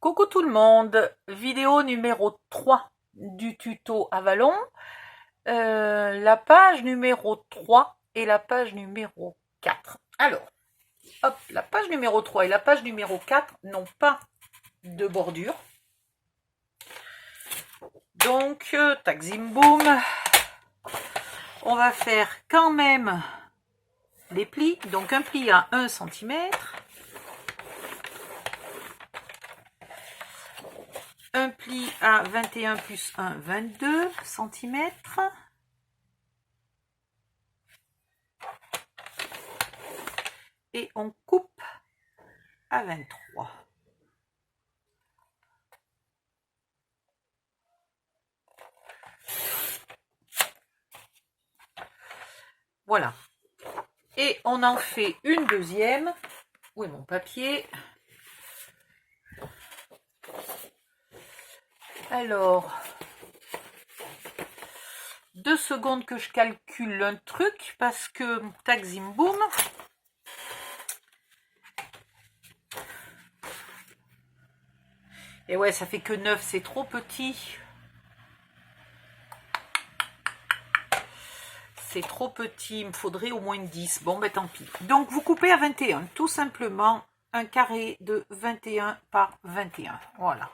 Coucou tout le monde, vidéo numéro 3 du tuto Avalon, la page numéro 3 et la page numéro 4. Alors, hop, la page numéro 3 et la page numéro 4 n'ont pas de bordure. Donc, tac zim boum, on va faire quand même les plis. Donc un pli à 1 cm. Un pli à 21 plus 1, 22 cm. Et on coupe à 23. Voilà. Et on en fait une deuxième. Où est mon papier? Alors, 2 secondes que je calcule un truc parce que tac zim boum. Et ouais, ça fait que 9, c'est trop petit. C'est trop petit, il me faudrait au moins 10. Bon, ben tant pis. Donc, vous coupez à 21, tout simplement un carré de 21 par 21. Voilà.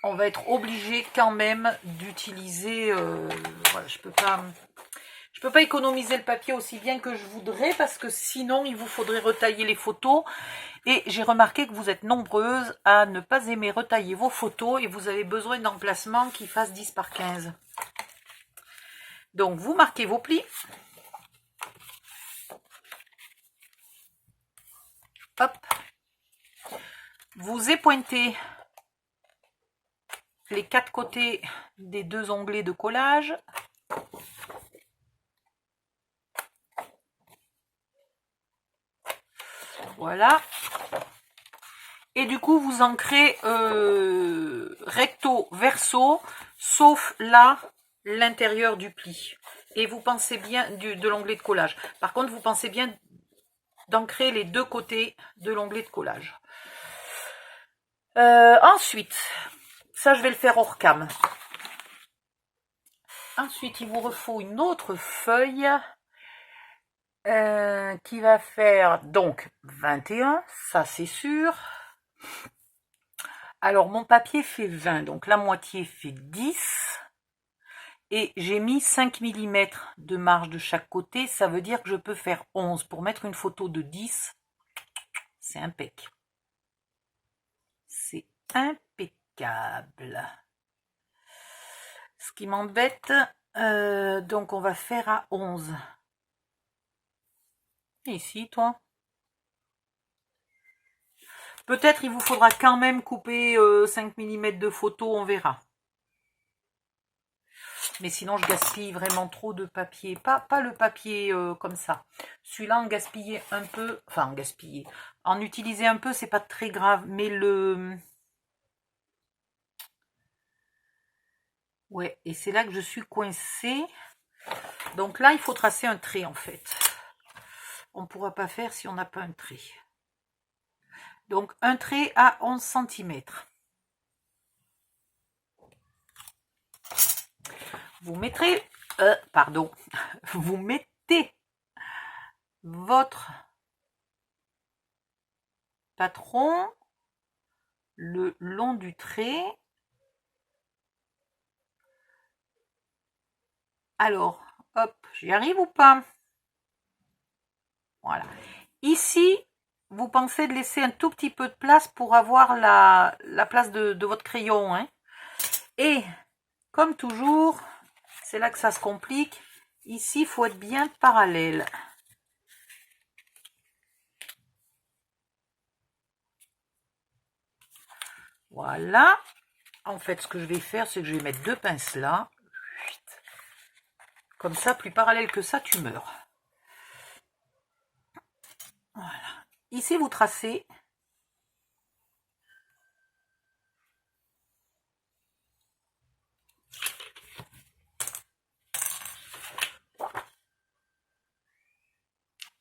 On va être obligé quand même d'utiliser... voilà, je peux pas économiser le papier aussi bien que je voudrais parce que sinon, il vous faudrait retailler les photos. Et j'ai remarqué que vous êtes nombreuses à ne pas aimer retailler vos photos et vous avez besoin d'emplacements qui fassent 10 par 15. Donc, vous marquez vos plis. Hop. Vous épointez les 4 côtés des 2 onglets de collage. Voilà. Et du coup, vous ancrez recto verso, sauf là, l'intérieur du pli. Et vous pensez bien de l'onglet de collage. Par contre, vous pensez bien d'ancrer les 2 côtés de l'onglet de collage. Ensuite, ça je vais le faire hors cam. Ensuite, il vous refaut une autre feuille qui va faire donc 21, ça c'est sûr. Alors, mon papier fait 20, donc la moitié fait 10. Et j'ai mis 5 mm de marge de chaque côté, ça veut dire que je peux faire 11. Pour mettre une photo de 10, c'est impeccable. C'est impeccable. Ce qui m'embête, donc on va faire à 11. Et ici, toi? Peut-être il vous faudra quand même couper 5 mm de photo, on verra. Mais sinon, je gaspille vraiment trop de papier. Pas le papier comme ça. Celui-là, en gaspiller un peu. Enfin, en gaspiller. En utiliser un peu, c'est pas très grave. Mais le... Ouais, et c'est là que je suis coincée. Donc là, il faut tracer un trait, en fait. On ne pourra pas faire si on n'a pas un trait. Donc, un trait à 11 cm. Vous mettrez... pardon. Vous mettez votre patron le long du trait. Alors, hop, j'y arrive ou pas? Voilà. Ici, vous pensez de laisser un tout petit peu de place pour avoir la place de votre crayon. Hein. Et, comme toujours, c'est là que ça se complique. Ici, il faut être bien parallèle. Voilà. En fait, ce que je vais faire, c'est que je vais mettre 2 pinces là. Comme ça, plus parallèle que ça, tu meurs. Voilà. Ici, vous tracez.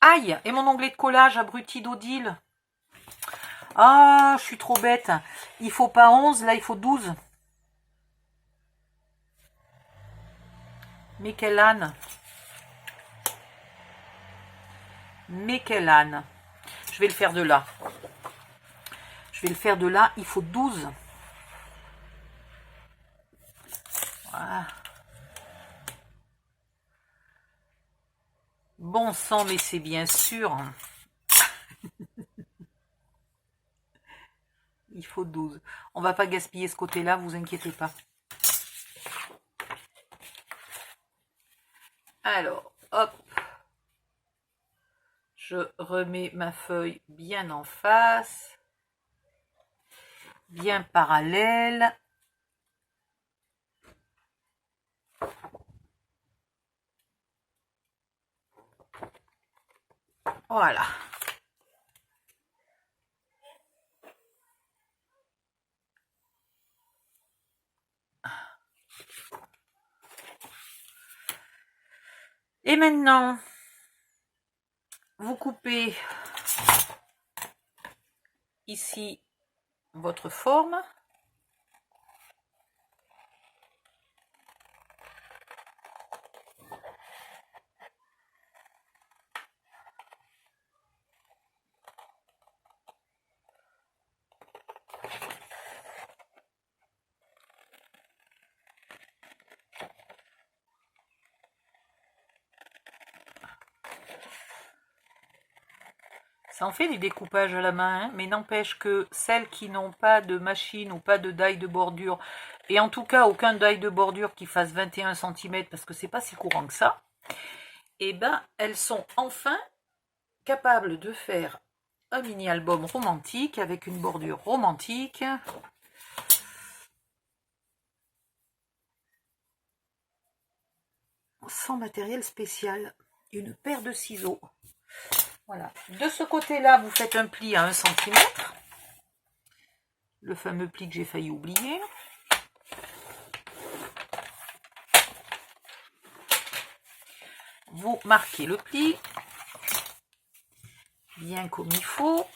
Aïe! Et mon onglet de collage abruti d'Odile. Ah, je suis trop bête. Il faut pas 11, là il faut 12. Mais quelle âne. Mais quelle âne. Je vais le faire de là. Je vais le faire de là, il faut 12. Voilà. Bon sang, mais c'est bien sûr. Il faut 12. On va pas gaspiller ce côté-là, vous inquiétez pas. Alors, hop. Je remets ma feuille bien en face. Bien parallèle. Voilà. Et maintenant, vous coupez ici votre forme. Ça en fait du découpage à la main, hein, mais n'empêche que celles qui n'ont pas de machine ou pas de die de bordure, et en tout cas aucun die de bordure qui fasse 21 cm, parce que c'est pas si courant que ça, et ben elles sont enfin capables de faire un mini-album romantique avec une bordure romantique. Sans matériel spécial. Une paire de ciseaux. Voilà. De ce côté-là, vous faites un pli à 1 cm. Le fameux pli que j'ai failli oublier. Vous marquez le pli. Bien comme il faut.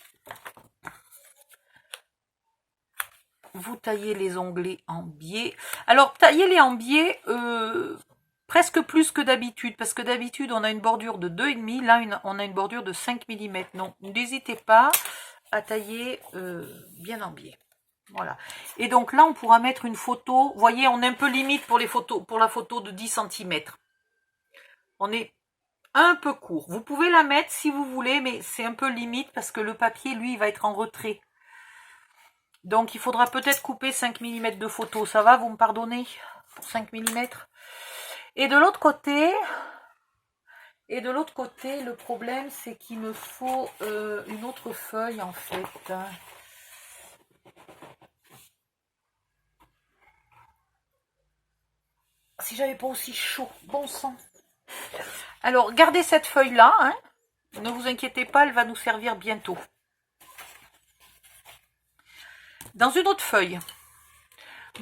Vous taillez les onglets en biais. Alors, taillez-les en biais presque plus que d'habitude. Parce que d'habitude, on a une bordure de 2,5. Là, on a une bordure de 5 mm. Donc, n'hésitez pas à tailler bien en biais. Voilà. Et donc là, on pourra mettre une photo. Vous voyez, on est un peu limite pour les photos, pour la photo de 10 cm. On est un peu court. Vous pouvez la mettre si vous voulez, mais c'est un peu limite parce que le papier, lui, il va être en retrait. Donc, il faudra peut-être couper 5 mm de photo. Ça va, vous me pardonnez pour 5 mm. Et de l'autre côté, le problème, c'est qu'il me faut une autre feuille, en fait. Si j'avais pas aussi chaud, bon sang. Alors, gardez cette feuille-là, hein. Ne vous inquiétez pas, elle va nous servir bientôt. Dans une autre feuille,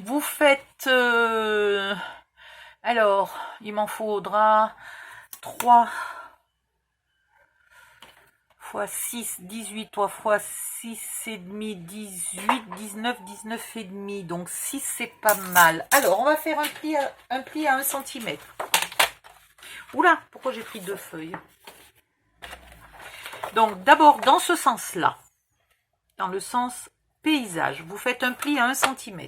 vous faites... alors, il m'en faudra 3 x 6, 18, 3 x 6 et demi, 18, 19, 19 et demi. Donc 6, c'est pas mal. Alors, on va faire un pli à 1 cm. Oula, pourquoi j'ai pris 2 feuilles? Donc, d'abord, dans ce sens-là, dans le sens paysage, vous faites un pli à 1 cm.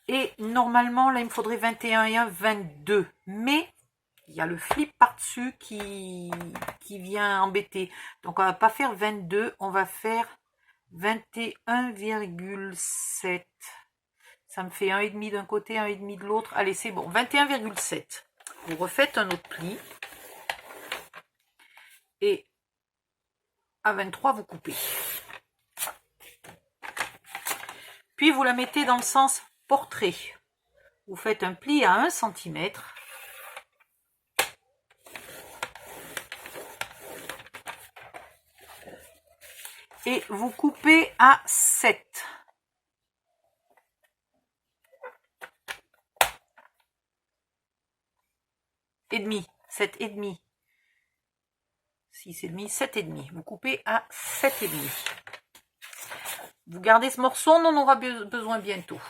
Et normalement, là, il me faudrait 21 et 1, 22. Mais il y a le flip par-dessus qui vient embêter. Donc, on va pas faire 22, on va faire 21,7. Ça me fait 1,5 d'un côté, 1,5 de l'autre. Allez, c'est bon, 21,7. Vous refaites un autre pli. Et à 23, vous coupez. Puis, vous la mettez dans le sens portrait. Vous faites un pli à 1 cm. Et vous coupez à 7. Et demi, 7 et demi. 6,5, 7,5. Vous coupez à 7,5. Vous gardez ce morceau, on en aura besoin bientôt.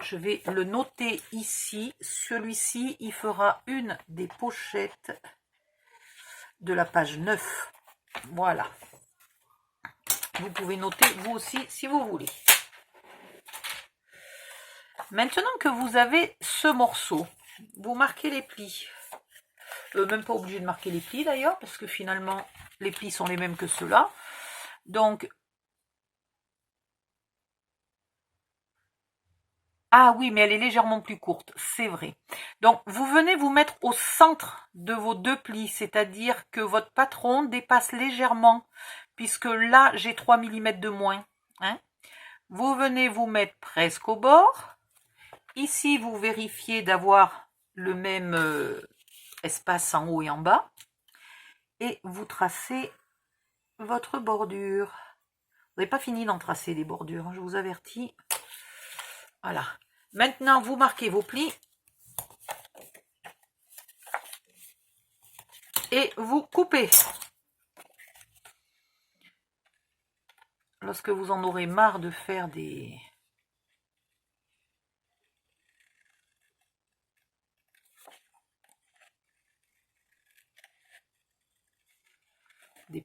Je vais le noter ici. Celui-ci, il fera une des pochettes de la page 9. Voilà. Vous pouvez noter vous aussi si vous voulez. Maintenant que vous avez ce morceau, vous marquez les plis. Même pas obligé de marquer les plis d'ailleurs, parce que finalement, les plis sont les mêmes que ceux-là. Donc, ah oui, mais elle est légèrement plus courte, c'est vrai. Donc, vous venez vous mettre au centre de vos deux plis, c'est-à-dire que votre patron dépasse légèrement, puisque là, j'ai 3 mm de moins. Hein. Vous venez vous mettre presque au bord. Ici, vous vérifiez d'avoir le même espace en haut et en bas. Et vous tracez votre bordure. Vous n'avez pas fini d'en tracer des bordures, hein, je vous avertis. Voilà. Maintenant, vous marquez vos plis. Et vous coupez. Lorsque vous en aurez marre de faire des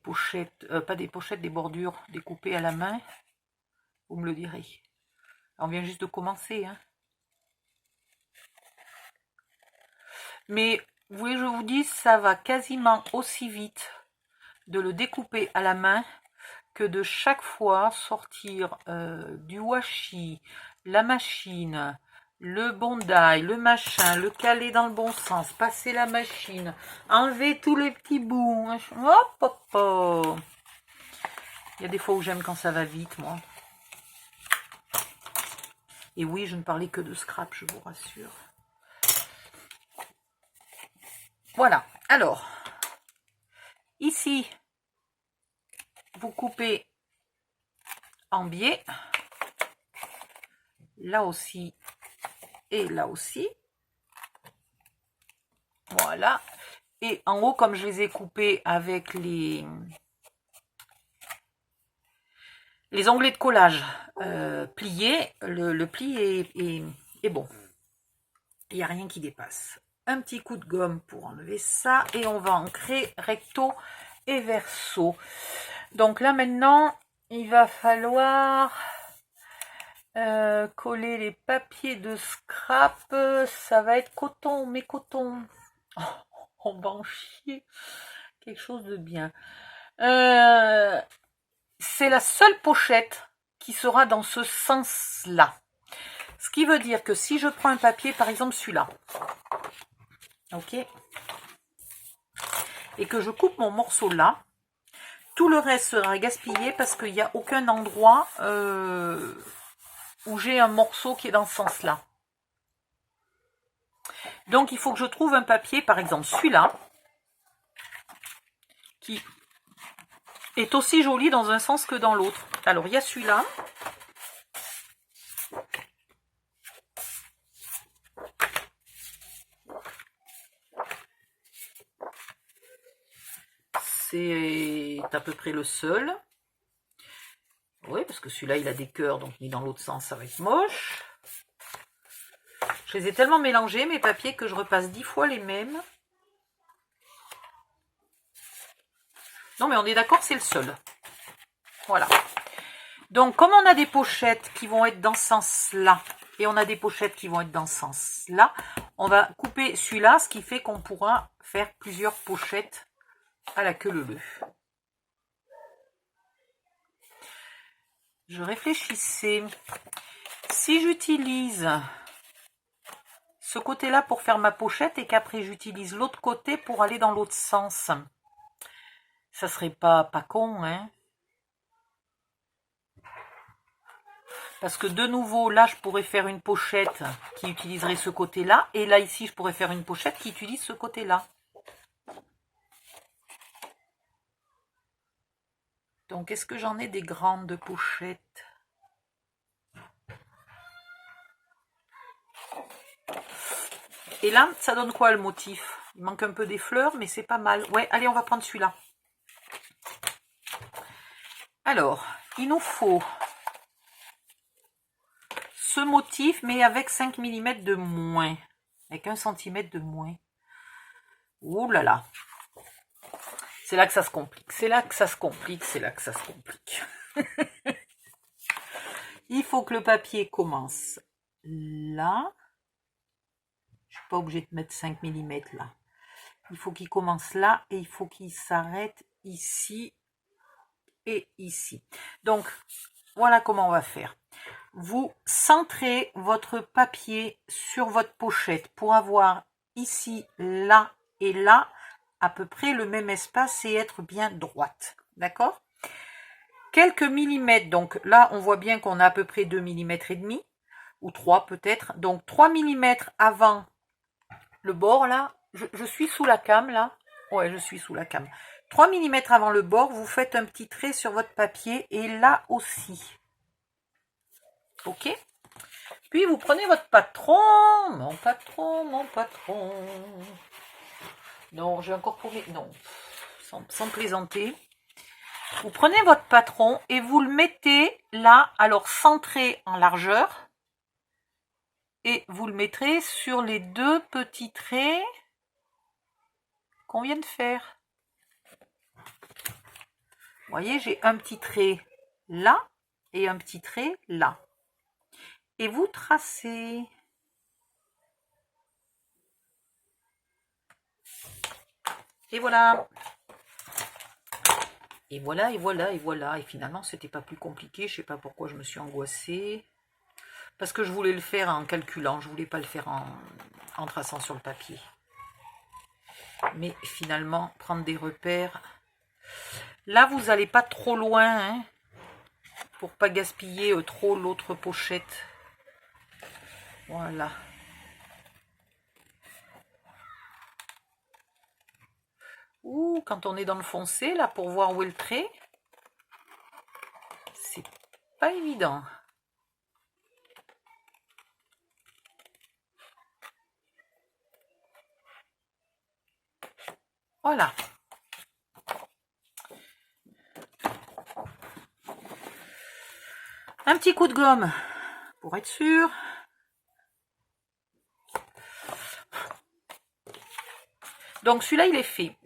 pochettes, pas des pochettes, des bordures découpées à la main, vous me le direz. On vient juste de commencer, hein. Mais vous voulez que je vous dise, ça va quasiment aussi vite de le découper à la main que de chaque fois sortir du washi, la machine, le bondail, le machin, le caler dans le bon sens, passer la machine, enlever tous les petits bouts. Hop, hop, hop. Il y a des fois où j'aime quand ça va vite, moi. Et oui, je ne parlais que de scrap, je vous rassure. Voilà. Alors, ici, vous coupez en biais. Là aussi et là aussi. Voilà. Et en haut, comme je les ai coupés avec les onglets de collage pliés, le pli est bon. Il n'y a rien qui dépasse. Un petit coup de gomme pour enlever ça. Et on va ancrer recto et verso. Donc là maintenant, il va falloir coller les papiers de scrap. Ça va être coton, mais coton. Oh, on va en chier. Quelque chose de bien. C'est la seule pochette qui sera dans ce sens-là. Ce qui veut dire que si je prends un papier, par exemple celui-là, ok, et que je coupe mon morceau là, tout le reste sera gaspillé parce qu'il n'y a aucun endroit où j'ai un morceau qui est dans ce sens-là. Donc il faut que je trouve un papier, par exemple celui-là, qui est aussi joli dans un sens que dans l'autre. Alors il y a celui-là. C'est à peu près le seul. Oui, parce que celui-là, il a des cœurs, donc ni dans l'autre sens, ça va être moche. Je les ai tellement mélangés, mes papiers, que je repasse 10 fois les mêmes. Non, mais on est d'accord, c'est le seul. Voilà. Donc, comme on a des pochettes qui vont être dans ce sens-là, et on a des pochettes qui vont être dans ce sens-là, on va couper celui-là, ce qui fait qu'on pourra faire plusieurs pochettes à la queue leu-leu. Je réfléchissais. Si j'utilise ce côté-là pour faire ma pochette et qu'après j'utilise l'autre côté pour aller dans l'autre sens, ça serait pas con, hein? Parce que de nouveau, là, je pourrais faire une pochette qui utiliserait ce côté-là. Et là, ici, je pourrais faire une pochette qui utilise ce côté-là. Donc, est-ce que j'en ai des grandes pochettes? Et là, ça donne quoi le motif? Il manque un peu des fleurs, mais c'est pas mal. Ouais, allez, on va prendre celui-là. Alors, il nous faut ce motif, mais avec 5 mm de moins. Avec 1 cm de moins. Ouh là là. C'est là que ça se complique. C'est là que ça se complique. C'est là que ça se complique. Il faut que le papier commence là. Je ne suis pas obligée de mettre 5 mm là. Il faut qu'il commence là et il faut qu'il s'arrête ici et ici. Donc, voilà comment on va faire. Vous centrez votre papier sur votre pochette pour avoir ici, là et là à peu près le même espace et être bien droite. D'accord? Quelques millimètres, donc là on voit bien qu'on a à peu près 2 mm et demi ou 3 peut-être. Donc 3 mm avant le bord là. Je suis sous la cam là. Ouais, je suis sous la cam. 3 mm avant le bord, vous faites un petit trait sur votre papier et là aussi. Ok? Puis vous prenez votre patron, mon patron, mon patron. Non, j'ai encore pour mes... Non, sans plaisanter. Vous prenez votre patron et vous le mettez là, alors centré en largeur. Et vous le mettrez sur les deux petits traits qu'on vient de faire. Vous voyez, j'ai un petit trait là et un petit trait là. Et vous tracez. Et voilà. Et voilà, et voilà, et voilà. Et finalement, c'était pas plus compliqué. Je sais pas pourquoi je me suis angoissée. Parce que je voulais le faire en calculant. Je voulais pas le faire en traçant sur le papier. Mais finalement, prendre des repères. Là, vous n'allez pas trop loin. Hein, pour pas gaspiller trop l'autre pochette. Voilà. Ouh, quand on est dans le foncé, là, pour voir où est le trait, c'est pas évident. Voilà. Un petit coup de gomme, pour être sûr. Donc celui-là, il est fait.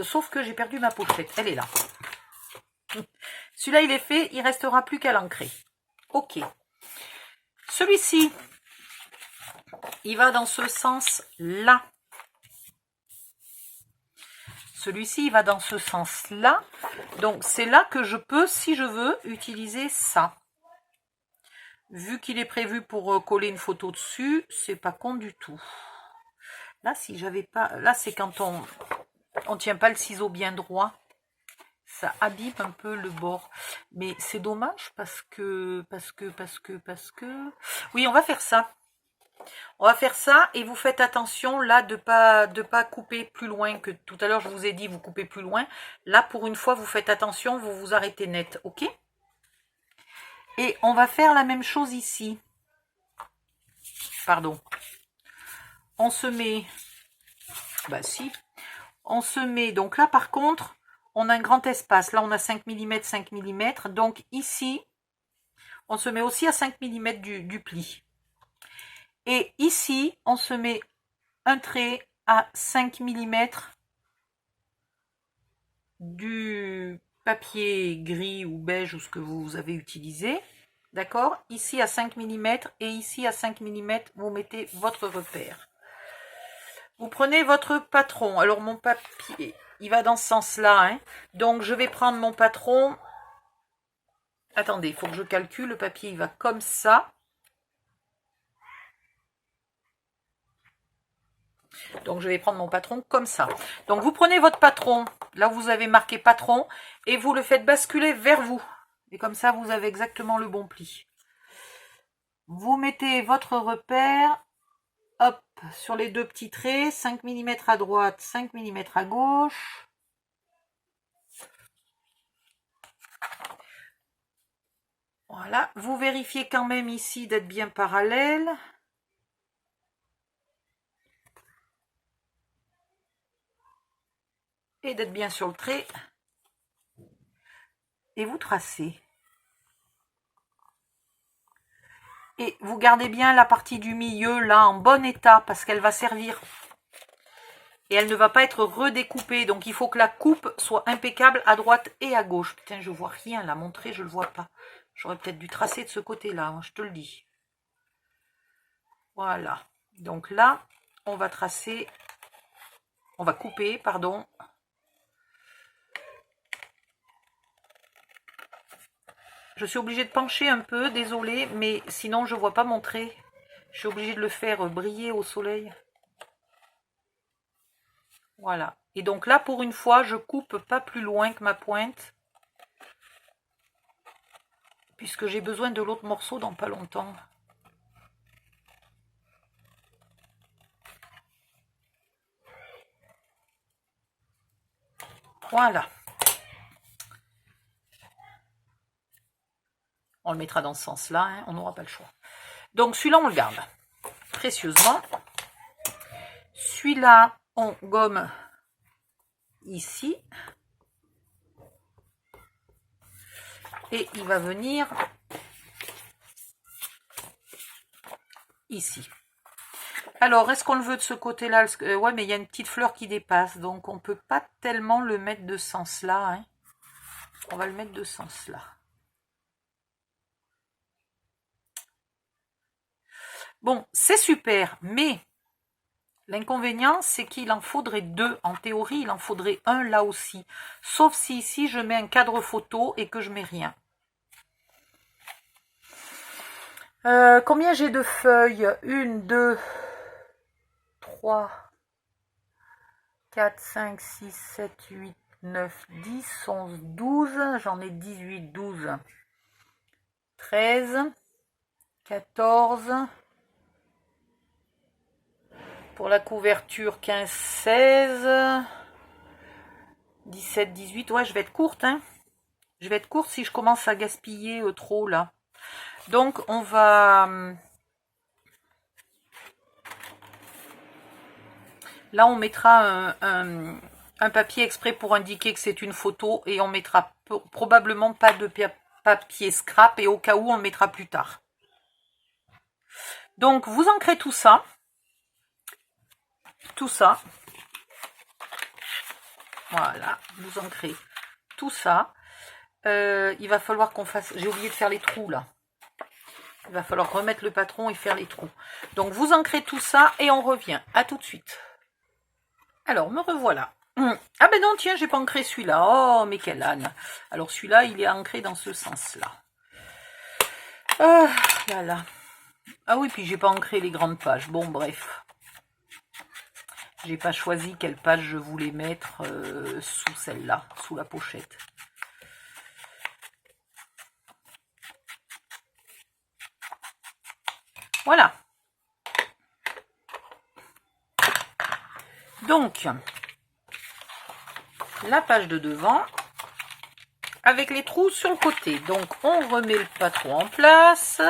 Sauf que j'ai perdu ma pochette. Elle est là. Celui-là, il est fait. Il ne restera plus qu'à l'ancrer. Ok. Celui-ci, il va dans ce sens-là. Celui-ci, il va dans ce sens-là. Donc, c'est là que je peux, si je veux, utiliser ça. Vu qu'il est prévu pour coller une photo dessus, c'est pas con du tout. Là, si j'avais pas... Là, c'est quand on tient pas le ciseau bien droit. Ça abîme un peu le bord. Mais c'est dommage parce que... Oui, on va faire ça. On va faire ça et vous faites attention là de pas couper plus loin que tout à l'heure je vous ai dit vous coupez plus loin. Là pour une fois vous faites attention, vous vous arrêtez net, ok? Et on va faire la même chose ici. Pardon. On se met, bah si, on se met, donc là par contre on a un grand espace, là on a 5 mm, 5 mm, donc ici on se met aussi à 5 mm du pli. Et ici, on se met un trait à 5 mm du papier gris ou beige ou ce que vous avez utilisé. D'accord? Ici à 5 mm et ici à 5 mm, vous mettez votre repère. Vous prenez votre patron. Alors mon papier, il va dans ce sens-là. Hein. Donc je vais prendre mon patron. Attendez, il faut que je calcule. Le papier, il va comme ça. Donc, je vais prendre mon patron comme ça. Donc, vous prenez votre patron, là où vous avez marqué patron, et vous le faites basculer vers vous. Et comme ça, vous avez exactement le bon pli. Vous mettez votre repère, hop, sur les deux petits traits, 5 mm à droite, 5 mm à gauche. Voilà, vous vérifiez quand même ici d'être bien parallèle. et d'être bien sur le trait. Et vous tracez. Et vous gardez bien la partie du milieu là en bon état parce qu'elle va servir. Et elle ne va pas être redécoupée. Donc il faut que la coupe soit impeccable à droite et à gauche. Putain, je vois rien là, montrer, je le vois pas. J'aurais peut-être dû tracer de ce côté-là, hein, je te le dis. Voilà. Donc là, on va tracer, on va couper, pardon. Je suis obligée de pencher un peu, désolée, mais sinon je ne vois pas mon trait. Je suis obligée de le faire briller au soleil. Voilà. Et donc là, pour une fois, je coupe pas plus loin que ma pointe. Puisque j'ai besoin de l'autre morceau dans pas longtemps. Voilà. On le mettra dans ce sens-là, hein, on n'aura pas le choix. Donc celui-là, on le garde précieusement. Celui-là, on gomme ici. Et il va venir ici. Alors, est-ce qu'on le veut de ce côté-là? Ouais, mais il y a une petite fleur qui dépasse, donc on ne peut pas tellement le mettre de ce sens-là. Hein. On va le mettre de ce sens-là. Bon, c'est super, mais l'inconvénient, c'est qu'il en faudrait deux. En théorie, il en faudrait un là aussi. Sauf si ici, je mets un cadre photo et que je mets rien. Combien j'ai de feuilles? 1, 2, 3, 4, 5, 6, 7, 8, 9, 10, 11, 12. J'en ai 18, 12, 13, 14. Pour la couverture, 15, 16, 17, 18. Ouais, je vais être courte. Hein. Je vais être courte si je commence à gaspiller trop là. Donc, on va... Là, on mettra un papier exprès pour indiquer que c'est une photo et on mettra probablement pas de papier scrap et au cas où, on le mettra plus tard. Donc, vous ancrez tout ça. Tout ça. Voilà, vous ancrez tout ça. Il va falloir qu'on fasse... J'ai oublié de faire les trous là. Il va falloir remettre le patron et faire les trous. Donc, vous ancrez tout ça et on revient. À tout de suite. Alors, me revoilà. Ah ben non, tiens, j'ai pas ancré celui-là. Oh, mais quel âne. Alors, celui-là, il est ancré dans ce sens-là. Ah, là, là. Ah oui, puis j'ai pas ancré les grandes pages. Bon, bref. J'ai pas choisi quelle page je voulais mettre sous celle-là, sous la pochette. Voilà. Donc, la page de devant, avec les trous sur le côté. Donc, on remet le patron en place.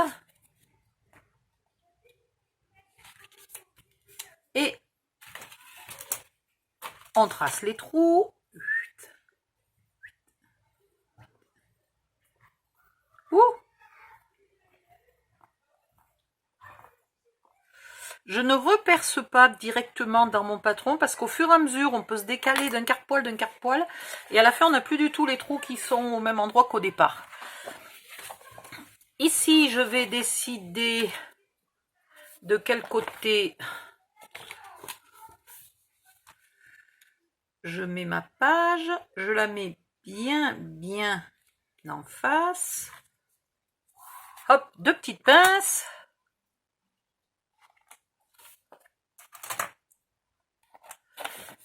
Et on trace les trous. Ouh. Je ne reperce pas directement dans mon patron parce qu'au fur et à mesure, on peut se décaler d'un quart-poil, et à la fin, on n'a plus du tout les trous qui sont au même endroit qu'au départ. Ici, je vais décider de quel côté je mets ma page. Je la mets bien en face. Hop, deux petites pinces.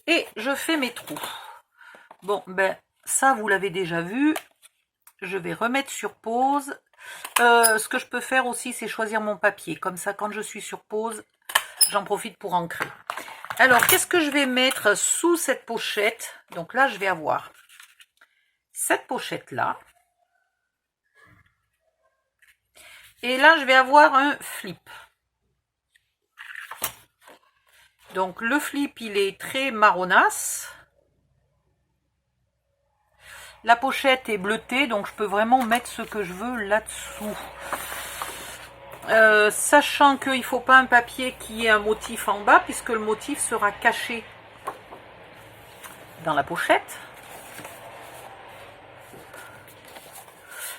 Et je fais mes trous. Bon, ben, ça, vous l'avez déjà vu. Je vais remettre sur pause. Ce que je peux faire aussi, c'est choisir mon papier. Comme ça, quand je suis sur pause, j'en profite pour ancrer. Alors, qu'est-ce que je vais mettre sous cette pochette? Donc là, je vais avoir cette pochette-là. Et là, je vais avoir un flip. Donc, le flip, il est très marronasse. La pochette est bleutée, donc je peux vraiment mettre ce que je veux là-dessous. Sachant qu'il ne faut pas un papier qui ait un motif en bas, puisque le motif sera caché dans la pochette.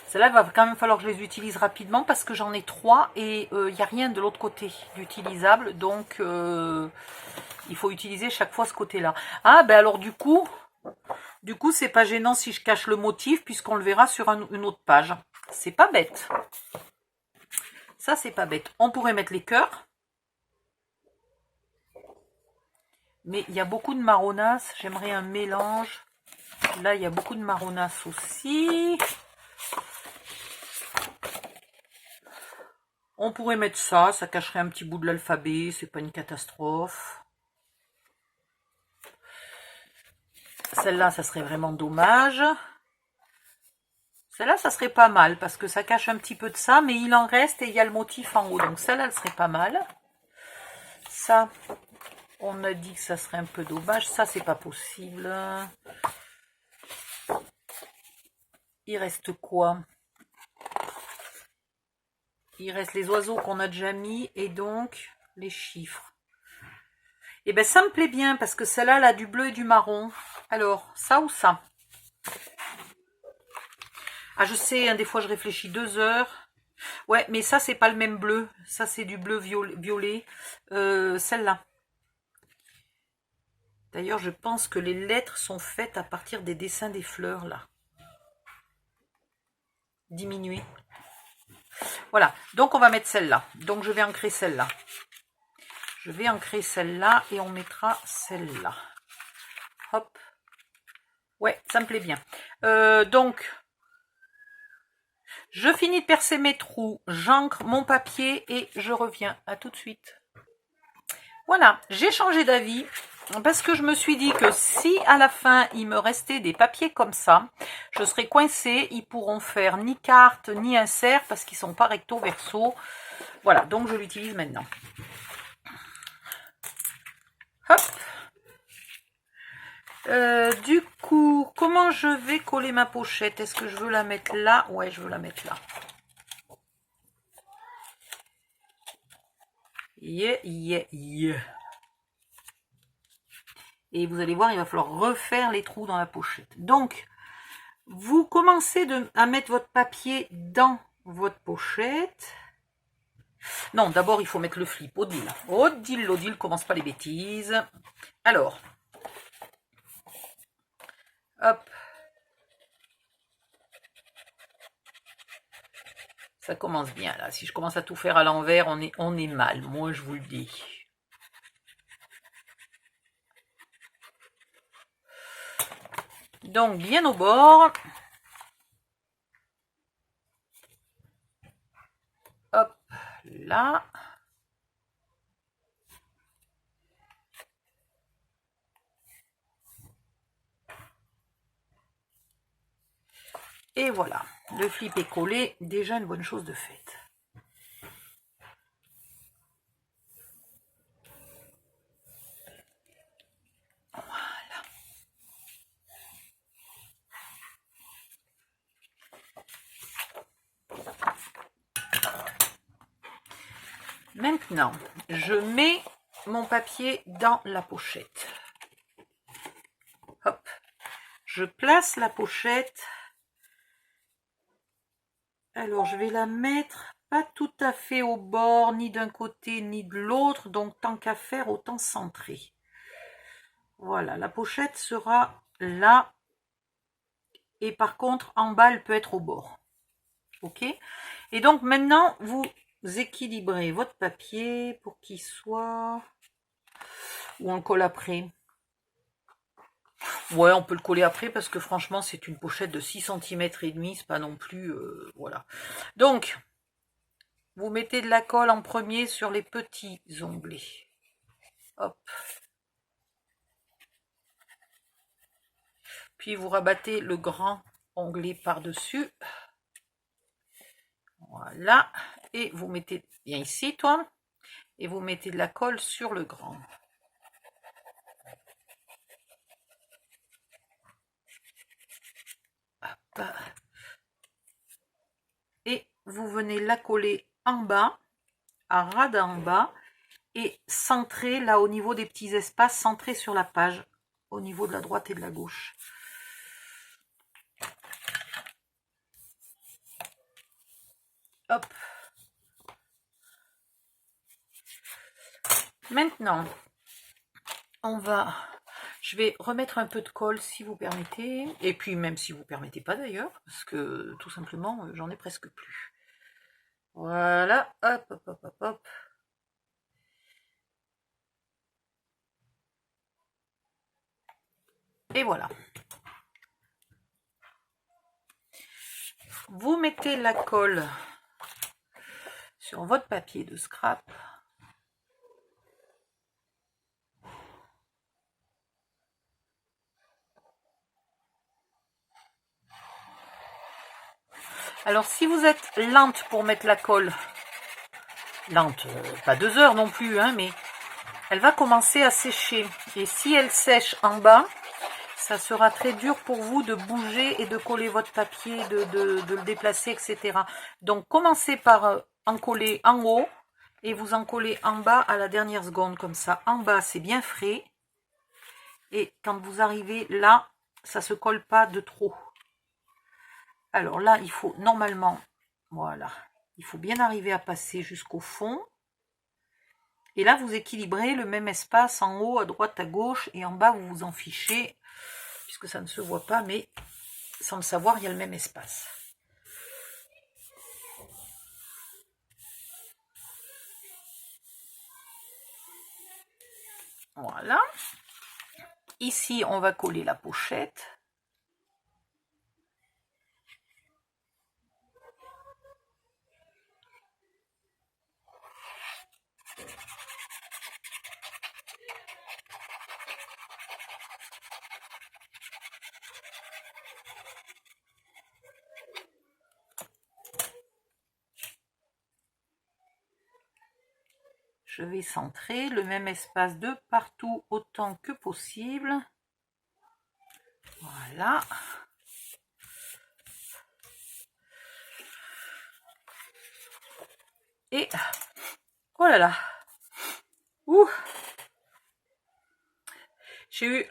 Celles-là, il va quand même falloir que je les utilise rapidement parce que j'en ai 3 et il n'y a rien de l'autre côté d'utilisable. Donc, il faut utiliser chaque fois ce côté-là. Ah, ben alors du coup, c'est pas gênant si je cache le motif puisqu'on le verra sur une autre page. C'est pas bête. Ça, c'est pas bête. On pourrait mettre les cœurs. Mais il y a beaucoup de marronasse. J'aimerais un mélange. Là, il y a beaucoup de marronasse aussi. On pourrait mettre ça, ça cacherait un petit bout de l'alphabet, c'est pas une catastrophe. Celle-là, ça serait vraiment dommage. Celle-là, ça serait pas mal, parce que ça cache un petit peu de ça, mais il en reste et il y a le motif en haut. Donc celle-là, elle serait pas mal. Ça, on a dit que ça serait un peu dommage. Ça, c'est pas possible. Il reste quoi? Il reste les oiseaux qu'on a déjà mis et donc les chiffres. Et bien ça me plaît bien parce que celle-là, elle a du bleu et du marron. Alors, ça ou ça? Ah, je sais, hein, des fois je réfléchis 2 heures. Ouais, mais ça, c'est pas le même bleu. Ça, c'est du bleu violet. Celle-là. D'ailleurs, je pense que les lettres sont faites à partir des dessins des fleurs, là. Diminuer. Voilà, donc on va mettre celle-là. Donc je vais ancrer celle-là. Je vais ancrer celle-là et on mettra celle-là. Hop. Ouais, ça me plaît bien. Donc, je finis de percer mes trous, j'ancre mon papier et je reviens. À tout de suite. Voilà, j'ai changé d'avis parce que je me suis dit que si à la fin il me restait des papiers comme ça, je serais coincée. Ils pourront faire ni carte ni insert parce qu'ils sont pas recto verso. Voilà, donc je l'utilise maintenant. Hop. Du coup, comment je vais coller ma pochette? Est-ce que je veux la mettre là? Ouais, je veux la mettre là. Yeah. Et vous allez voir, il va falloir refaire les trous dans la pochette. Donc, vous commencez à mettre votre papier dans votre pochette. Non, d'abord, il faut mettre le flip. Odile, commence pas les bêtises. Alors, hop. Ça commence bien, là. Si je commence à tout faire à l'envers, on est mal. Moi, je vous le dis. Donc, bien au bord. Hop, là. Et voilà, le flip est collé, déjà une bonne chose de faite. Voilà. Maintenant, je mets mon papier dans la pochette. Hop, je place la pochette. Alors, je vais la mettre pas tout à fait au bord, ni d'un côté, ni de l'autre. Donc, tant qu'à faire, autant centrer. Voilà, la pochette sera là. Et par contre, en bas, elle peut être au bord. Ok? Et donc, maintenant, vous équilibrez votre papier pour qu'il soit... Ou on le colle après? Ouais, on peut le coller après parce que franchement, c'est une pochette de 6 cm et demi, c'est pas non plus... voilà. Donc, vous mettez de la colle en premier sur les petits onglets. Hop. Puis vous rabattez le grand onglet par-dessus. Voilà. Et vous mettez, viens ici toi, et vous mettez de la colle sur le grand. Et vous venez la coller en bas, à ras d'en bas, et centrer là au niveau des petits espaces, centrer sur la page, au niveau de la droite et de la gauche. Hop. Maintenant, je vais remettre un peu de colle si vous permettez, et puis même si vous permettez pas d'ailleurs, parce que tout simplement j'en ai presque plus. Voilà, hop, hop, hop, hop, hop. Et voilà. Vous mettez la colle sur votre papier de scrap. Alors si vous êtes lente pour mettre la colle, lente, pas 2 heures non plus, hein, mais elle va commencer à sécher. Et si elle sèche en bas, ça sera très dur pour vous de bouger et de coller votre papier, de le déplacer, etc. Donc commencez par en coller en haut et vous en collez en bas à la dernière seconde, comme ça. En bas, c'est bien frais. Et quand vous arrivez là, ça ne se colle pas de trop. Alors là, il faut normalement, voilà, il faut bien arriver à passer jusqu'au fond. Et là, vous équilibrez le même espace en haut, à droite, à gauche, et en bas, vous vous en fichez, puisque ça ne se voit pas, mais sans le savoir, il y a le même espace. Voilà. Ici, on va coller la pochette. Je vais centrer le même espace de partout autant que possible. Voilà. Et oh là là. Ouh. J'ai eu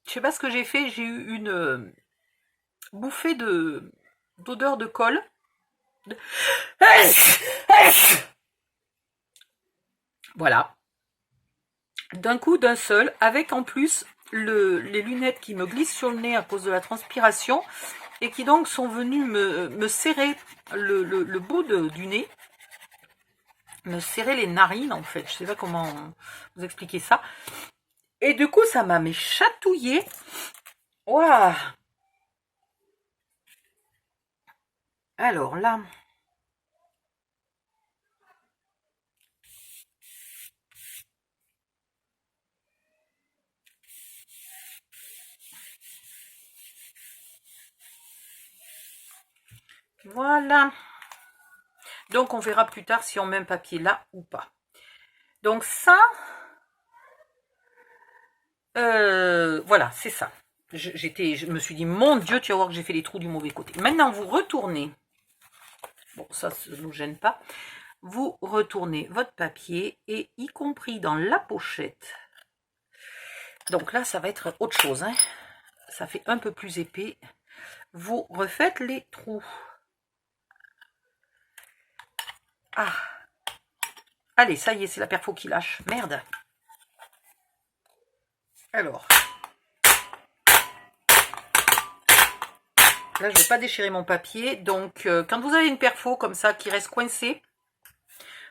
je sais pas ce que j'ai fait, j'ai eu une bouffée d'odeur de colle. Voilà. D'un coup, d'un seul, avec en plus les lunettes qui me glissent sur le nez à cause de la transpiration et qui donc sont venues me serrer le bout du nez, me serrer les narines en fait. Je sais pas comment vous expliquer ça. Et du coup, ça m'a chatouillé. Waouh! Alors là, voilà. Donc, on verra plus tard si on met un papier là ou pas. Donc ça, voilà, c'est ça. Je me suis dit, mon Dieu, tu vas voir que j'ai fait les trous du mauvais côté. Maintenant, vous retournez. Bon, ça ne nous gêne pas. Vous retournez votre papier et y compris dans la pochette. Donc là, ça va être autre chose, hein. Ça fait un peu plus épais. Vous refaites les trous. Ah. Allez, ça y est, c'est la perfo qui lâche. Merde. Alors. Là, je ne vais pas déchirer mon papier. Donc, quand vous avez une perfo comme ça qui reste coincée,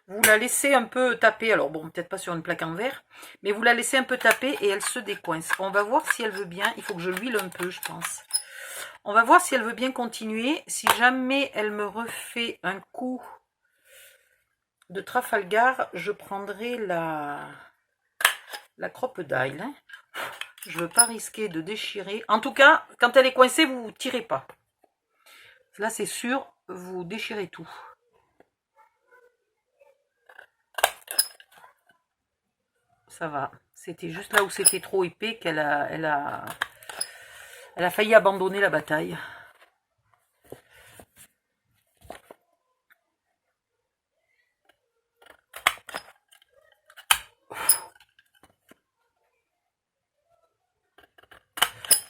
vous la laissez un peu taper. Alors, bon, peut-être pas sur une plaque en verre, mais vous la laissez un peu taper et elle se décoince. On va voir si elle veut bien. Il faut que je l'huile un peu, je pense. On va voir si elle veut bien continuer. Si jamais elle me refait un coup de Trafalgar, je prendrai la crocodile. Hein. Je ne veux pas risquer de déchirer. En tout cas, quand elle est coincée, vous ne tirez pas. Là, c'est sûr, vous déchirez tout. Ça va. C'était juste là où c'était trop épais qu'elle a failli abandonner la bataille.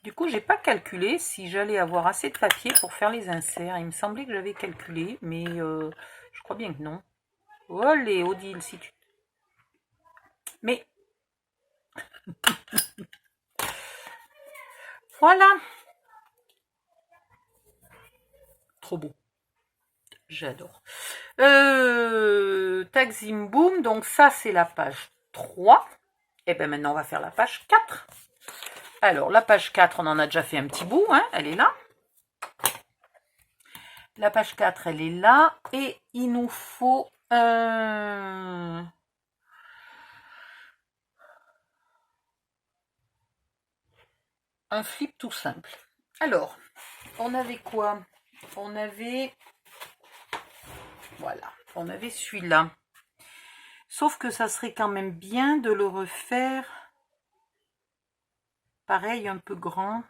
Du coup, j'ai pas calculé si j'allais avoir assez de papier pour faire les inserts. Il me semblait que j'avais calculé, mais je crois bien que non. Olé, Odile, si tu... Mais... Voilà. Trop beau. J'adore. Tac, zim, boum. Donc ça, c'est la page 3. Et bien maintenant, on va faire la page 4. Alors, la page 4, on en a déjà fait un petit bout, hein, elle est là. La page 4, elle est là. Et il nous faut un flip tout simple. Alors, on avait quoi? On avait... Voilà, on avait celui-là. Sauf que ça serait quand même bien de le refaire... Pareil, un peu grand.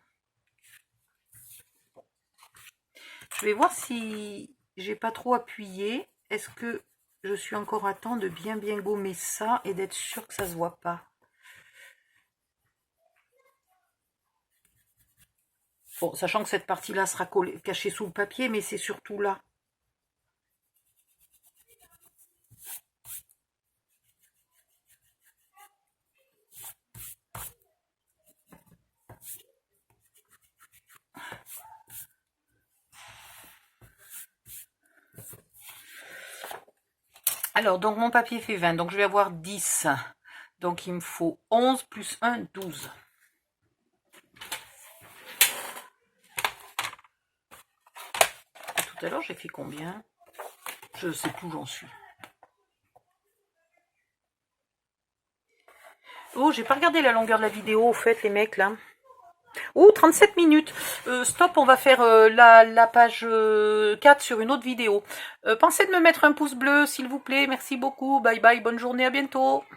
Je vais voir si j'ai pas trop appuyé. Est-ce que je suis encore à temps de bien gommer ça et d'être sûr que ça se voit pas? Bon, sachant que cette partie-là sera cachée sous le papier, mais c'est surtout là. Alors, donc mon papier fait 20, donc je vais avoir 10. Donc il me faut 11 plus 1, 12. Tout à l'heure, j'ai fait combien? Je ne sais plus où j'en suis. Oh, j'ai pas regardé la longueur de la vidéo, au fait, les mecs, là. Oh, 37 minutes. Stop, on va faire la page 4 sur une autre vidéo. Pensez de me mettre un pouce bleu, s'il vous plaît. Merci beaucoup. Bye bye, bonne journée, à bientôt.